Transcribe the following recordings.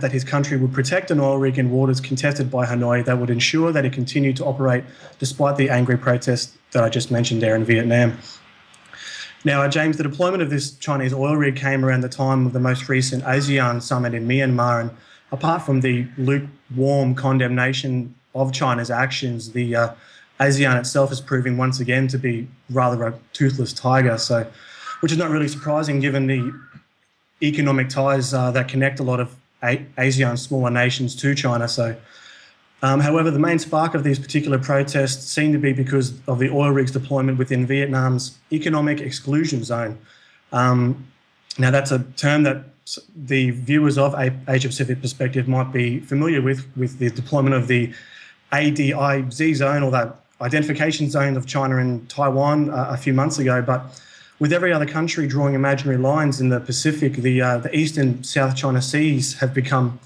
that his country would protect an oil rig in waters contested by Hanoi that would ensure that it continued to operate despite the angry protests that I just mentioned there in Vietnam. Now, James, the deployment of this Chinese oil rig came around the time of the most recent ASEAN summit in Myanmar, and apart from the lukewarm condemnation of China's actions, the ASEAN itself is proving once again to be rather a toothless tiger, so which is not really surprising given the economic ties that connect a lot of ASEAN smaller nations to China. So, however, the main spark of these particular protests seemed to be because of the oil rigs deployment within Vietnam's economic exclusion zone. Now, that's a term that the viewers of Asia Pacific Perspective might be familiar with the deployment of the ADIZ zone, or that identification zone of China and Taiwan a few months ago. But with every other country drawing imaginary lines in the Pacific, the East and South China Seas have become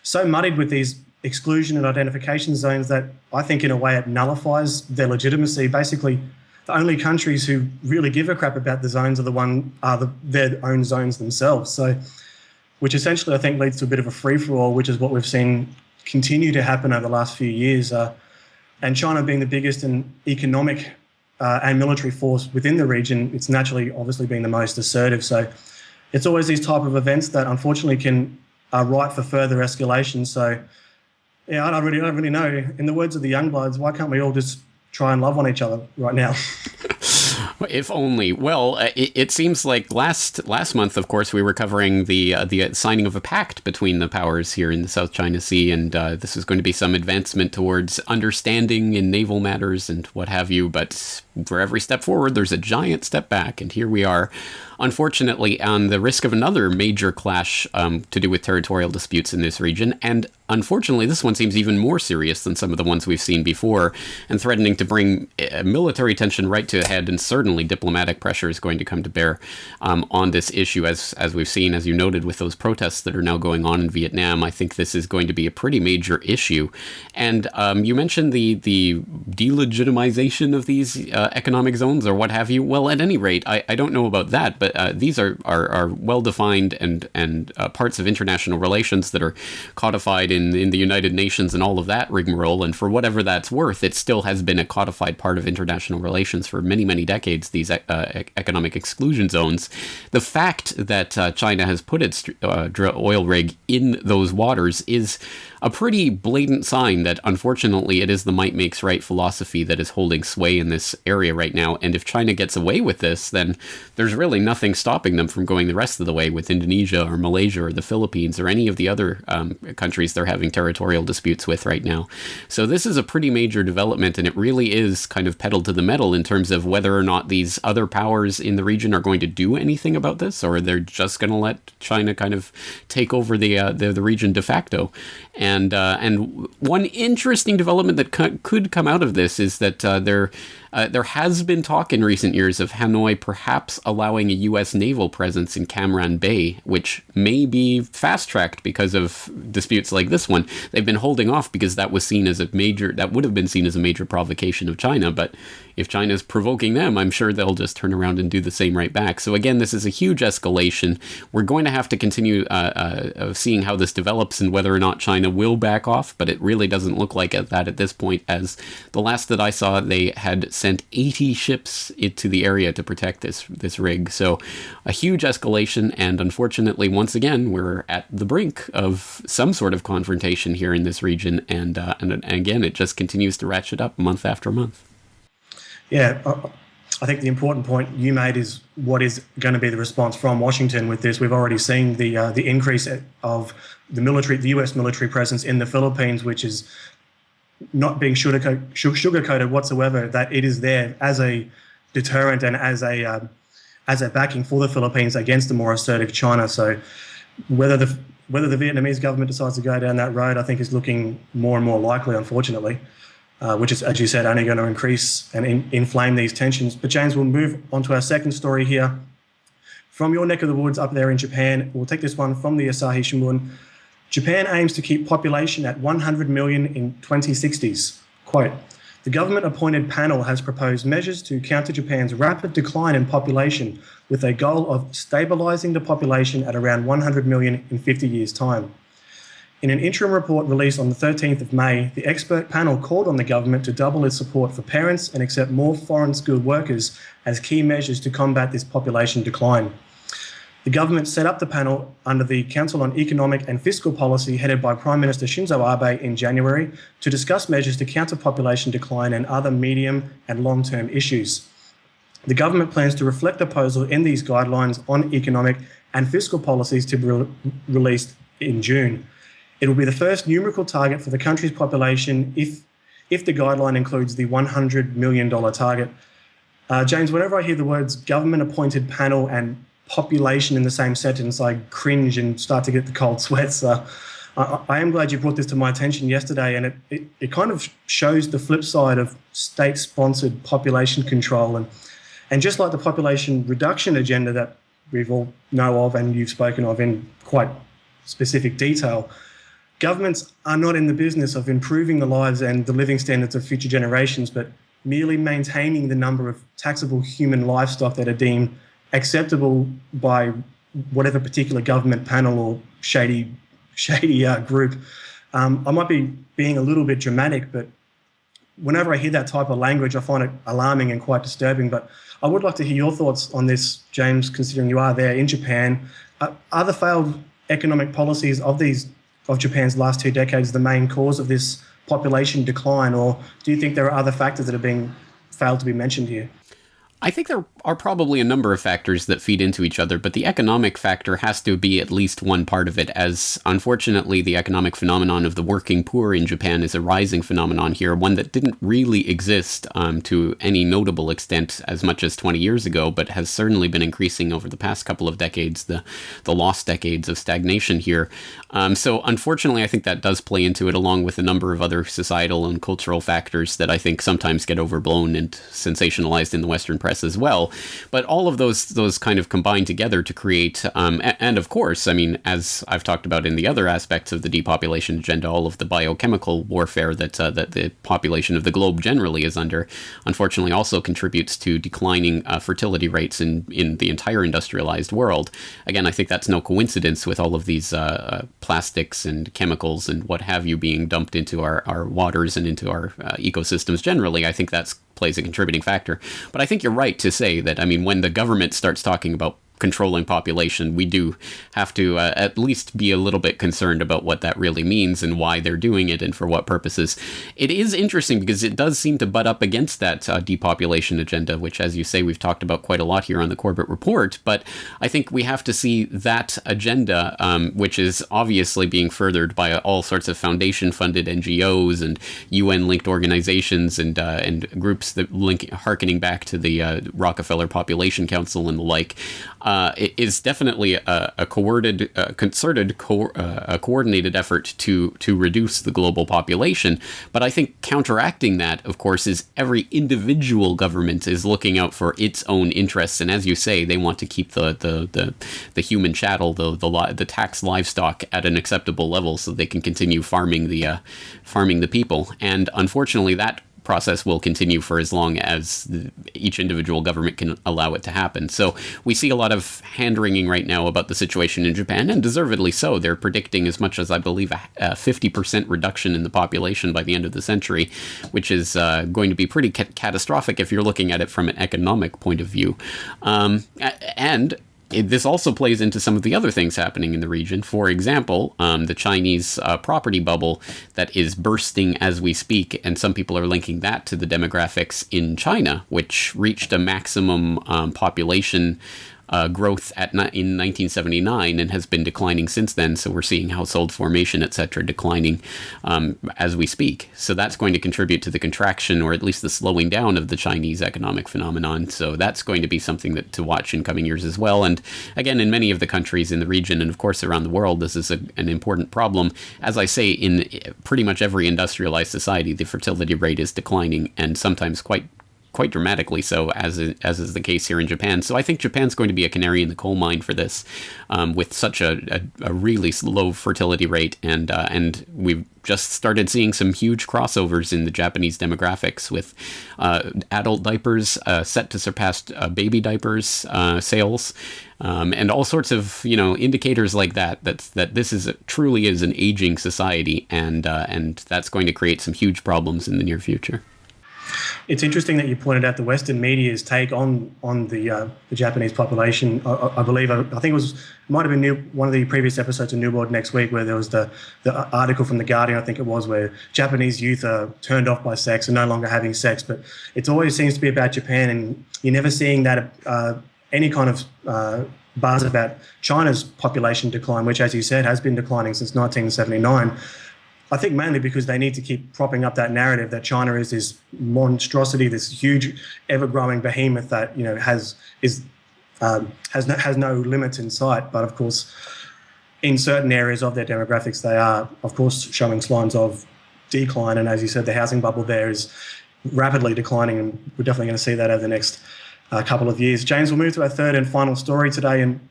so muddied with these exclusion and identification zones that I think in a way it nullifies their legitimacy. Basically, the only countries who really give a crap about the zones are their own zones themselves. So, which essentially I think leads to a bit of a free-for-all, which is what we've seen continue to happen over the last few years. And China being the biggest and economic and military force within the region, it's naturally obviously been the most assertive. So it's always these type of events that unfortunately can ripe for further escalation. So yeah, I don't really know. In the words of the Youngbloods, why can't we all just try and love on each other right now? If only. Well, it seems like last month, of course, we were covering the signing of a pact between the powers here in the South China Sea, and this is going to be some advancement towards understanding in naval matters and what have you. But for every step forward, there's a giant step back, and here we are, unfortunately, on the risk of another major clash to do with territorial disputes in this region. And unfortunately, this one seems even more serious than some of the ones we've seen before, and threatening to bring military tension right to a head, and certainly diplomatic pressure is going to come to bear on this issue, as we've seen, as you noted, with those protests that are now going on in Vietnam. I think this is going to be a pretty major issue. And you mentioned the delegitimization of these economic zones or what have you. Well, at any rate, I don't know about that, but these are well-defined and parts of international relations that are codified in the United Nations and all of that rigmarole. And for whatever that's worth, it still has been a codified part of international relations for many, many decades, these economic exclusion zones. The fact that China has put its oil rig in those waters is a pretty blatant sign that, unfortunately, it is the might makes right philosophy that is holding sway in this area right now. And if China gets away with this, then there's really nothing stopping them from going the rest of the way with Indonesia or Malaysia or the Philippines or any of the other countries they're having territorial disputes with right now. So this is a pretty major development, and it really is kind of pedal to the metal in terms of whether or not these other powers in the region are going to do anything about this, or they're just going to let China kind of take over the region de facto. And one interesting development that could come out of this is that there has been talk in recent years of Hanoi perhaps allowing a U.S. naval presence in Cam Ranh Bay, which may be fast-tracked because of disputes like this one. They've been holding off because that would have been seen as a major provocation of China. But if China's provoking them, I'm sure they'll just turn around and do the same right back. So again, this is a huge escalation. We're going to have to continue seeing how this develops and whether or not China will back off, but it really doesn't look like that at this point, as the last that I saw, they had sent 80 ships into the area to protect this rig. So a huge escalation, and unfortunately, once again, we're at the brink of some sort of confrontation here in this region, and again, it just continues to ratchet up month after month. Yeah, I think the important point you made is what is going to be the response from Washington with this. We've already seen the increase of the U.S. military presence in the Philippines, which is not being sugarcoated whatsoever, that it is there as a deterrent and as a backing for the Philippines against a more assertive China. So whether the Vietnamese government decides to go down that road, I think is looking more and more likely, unfortunately. Which is, as you said, only going to increase and inflame these tensions. But James, we'll move on to our second story here. From your neck of the woods up there in Japan, we'll take this one from the Asahi Shimbun. Japan aims to keep population at 100 million in 2060s. Quote, the government-appointed panel has proposed measures to counter Japan's rapid decline in population with a goal of stabilising the population at around 100 million in 50 years' time. In an interim report released on the 13th of May, the expert panel called on the government to double its support for parents and accept more foreign skilled workers as key measures to combat this population decline. The government set up the panel under the Council on Economic and Fiscal Policy headed by Prime Minister Shinzo Abe in January to discuss measures to counter population decline and other medium and long-term issues. The government plans to reflect the proposal in these guidelines on economic and fiscal policies to be released in June. It will be the first numerical target for the country's population if the guideline includes the $100 million target. James, whenever I hear the words government-appointed panel and population in the same sentence, I cringe and start to get the cold sweats. I am glad you brought this to my attention yesterday, and it kind of shows the flip side of state-sponsored population control. And just like the population reduction agenda that we've all know of and you've spoken of in quite specific detail, governments are not in the business of improving the lives and the living standards of future generations, but merely maintaining the number of taxable human livestock that are deemed acceptable by whatever particular government panel or shady group. I might be being a little bit dramatic, but whenever I hear that type of language, I find it alarming and quite disturbing. But I would like to hear your thoughts on this, James, considering you are there in Japan. Are the failed economic policies of Japan's last 2 decades the main cause of this population decline, or do you think there are other factors that are being failed to be mentioned here? I think there are probably a number of factors that feed into each other, but the economic factor has to be at least one part of it, as unfortunately the economic phenomenon of the working poor in Japan is a rising phenomenon here, one that didn't really exist to any notable extent as much as 20 years ago, but has certainly been increasing over the past couple of decades, the lost decades of stagnation here. So unfortunately, I think that does play into it, along with a number of other societal and cultural factors that I think sometimes get overblown and sensationalized in the Western press as well. But all of those kind of combine together to create, and of course, I mean, as I've talked about in the other aspects of the depopulation agenda, all of the biochemical warfare that the population of the globe generally is under, unfortunately also contributes to declining fertility rates in the entire industrialized world. Again, I think that's no coincidence with all of these plastics and chemicals and what have you being dumped into our waters and into our ecosystems generally. I think that's plays a contributing factor. But I think you're right to say that, I mean, when the government starts talking about controlling population, we do have to at least be a little bit concerned about what that really means and why they're doing it and for what purposes. It is interesting because it does seem to butt up against that depopulation agenda, which, as you say, we've talked about quite a lot here on the Corbett Report. But I think we have to see that agenda, which is obviously being furthered by all sorts of foundation-funded NGOs and UN-linked organizations and groups that harkening back to the Rockefeller Population Council and the like. It is definitely a coordinated effort to reduce the global population. But I think counteracting that, of course, is every individual government is looking out for its own interests. And as you say, they want to keep the human chattel, the taxed livestock at an acceptable level so they can continue farming the people. And unfortunately, that process will continue for as long as each individual government can allow it to happen. So we see a lot of hand-wringing right now about the situation in Japan, and deservedly so. They're predicting as much as, I believe, a 50% reduction in the population by the end of the century, which is going to be pretty catastrophic if you're looking at it from an economic point of view. This also plays into some of the other things happening in the region. For example, the Chinese property bubble that is bursting as we speak, and some people are linking that to the demographics in China, which reached a maximum population growth in 1979 and has been declining since then. So we're seeing household formation, etc., declining as we speak. So that's going to contribute to the contraction, or at least the slowing down of the Chinese economic phenomenon. So that's going to be something to watch in coming years as well. And again, in many of the countries in the region, and of course around the world, this is an important problem. As I say, in pretty much every industrialized society, the fertility rate is declining, and sometimes quite quite dramatically so, as is the case here in Japan. So I think Japan's going to be a canary in the coal mine for this, with such a really low fertility rate, and we've just started seeing some huge crossovers in the Japanese demographics, with adult diapers set to surpass baby diapers sales, and all sorts of indicators like that. That this truly is an aging society, and that's going to create some huge problems in the near future. It's interesting that you pointed out the Western media's take on the Japanese population. I believe, I think it might have been one of the previous episodes of New World Next Week, where there was the article from The Guardian, I think it was, where Japanese youth are turned off by sex and no longer having sex. But it always seems to be about Japan, and you're never seeing that any kind of buzz about China's population decline, which, as you said, has been declining since 1979. I think mainly because they need to keep propping up that narrative that China is this monstrosity, this huge, ever-growing behemoth that has no limits in sight. But of course, in certain areas of their demographics, they are, of course, showing signs of decline. And as you said, the housing bubble there is rapidly declining, and we're definitely going to see that over the next couple of years. James, we'll move to our third and final story today. And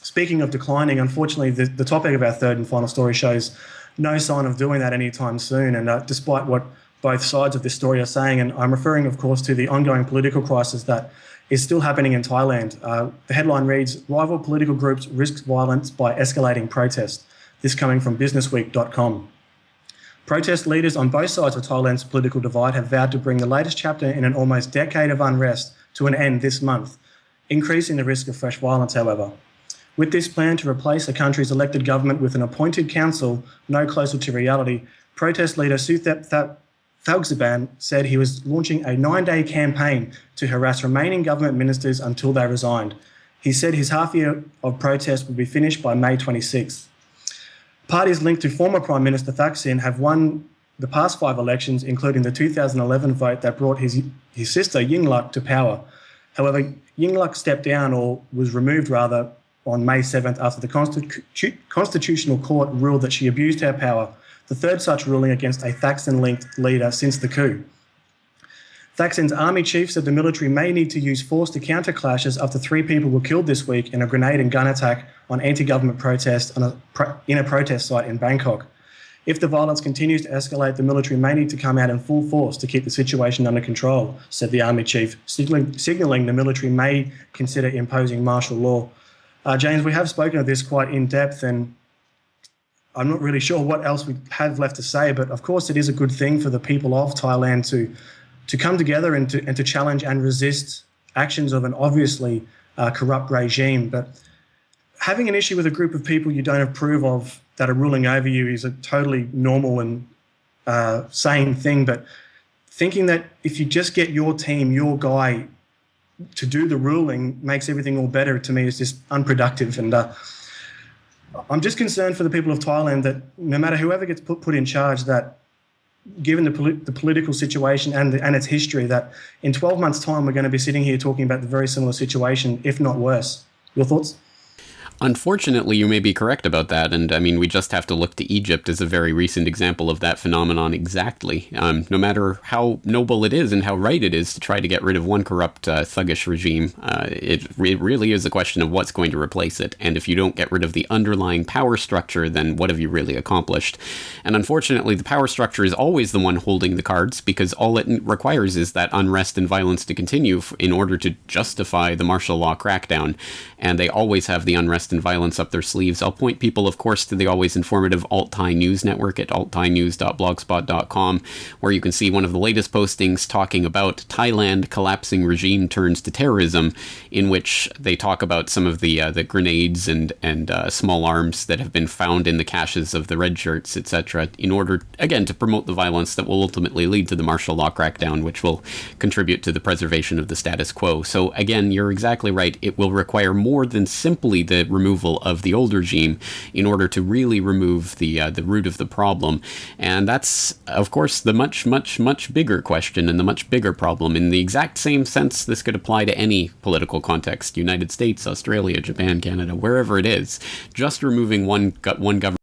speaking of declining, unfortunately, the topic of our third and final story shows no sign of doing that anytime soon. And despite what both sides of this story are saying, and I'm referring, of course, to the ongoing political crisis that is still happening in Thailand. The headline reads, "Rival political groups risk violence by escalating protest." This coming from businessweek.com. Protest leaders on both sides of Thailand's political divide have vowed to bring the latest chapter in an almost decade of unrest to an end this month, increasing the risk of fresh violence, however. With this plan to replace the country's elected government with an appointed council no closer to reality, protest leader Suthep Thaugsuban said he was launching a 9-day campaign to harass remaining government ministers until they resigned. He said his half year of protest would be finished by May 26th. Parties linked to former Prime Minister Thaksin have won the past 5 elections, including the 2011 vote that brought his sister Yingluck to power. However, Yingluck stepped down, or was removed rather, on May 7th after the Constitutional Court ruled that she abused her power, the third such ruling against a Thaksin-linked leader since the coup. Thaksin's army chief said the military may need to use force to counter clashes after 3 people were killed this week in a grenade and gun attack on anti-government protests in a protest site in Bangkok. If the violence continues to escalate, the military may need to come out in full force to keep the situation under control, said the army chief, signalling the military may consider imposing martial law. James, we have spoken of this quite in depth, and I'm not really sure what else we have left to say, but of course it is a good thing for the people of Thailand to come together and to challenge and resist actions of an obviously corrupt regime. But having an issue with a group of people you don't approve of that are ruling over you is a totally normal and sane thing. But thinking that if you just get your team, your guy, to do the ruling makes everything all better, to me is just unproductive. And I'm just concerned for the people of Thailand that no matter whoever gets put in charge, that given the political situation and its history, that in 12 months' time we're going to be sitting here talking about the very similar situation, if not worse. Your thoughts? Unfortunately, you may be correct about that, and I mean, we just have to look to Egypt as a very recent example of that phenomenon exactly. No matter how noble it is and how right it is to try to get rid of one corrupt, thuggish regime, it really is a question of what's going to replace it, and if you don't get rid of the underlying power structure, then what have you really accomplished? And unfortunately, the power structure is always the one holding the cards, because all it requires is that unrest and violence to continue in order to justify the martial law crackdown, and they always have the unrest and violence up their sleeves. I'll point people, of course, to the always informative Alt-Thai News Network at alttainews.blogspot.com, where you can see one of the latest postings talking about Thailand collapsing regime turns to terrorism, in which they talk about some of the grenades and small arms that have been found in the caches of the red shirts, etc., in order, again, to promote the violence that will ultimately lead to the martial law crackdown, which will contribute to the preservation of the status quo. So, again, you're exactly right. It will require more than simply the removal of the old regime in order to really remove the root of the problem. And that's, of course, the much, much, much bigger question and the much bigger problem. In the exact same sense, this could apply to any political context: United States, Australia, Japan, Canada, wherever it is. Just removing one government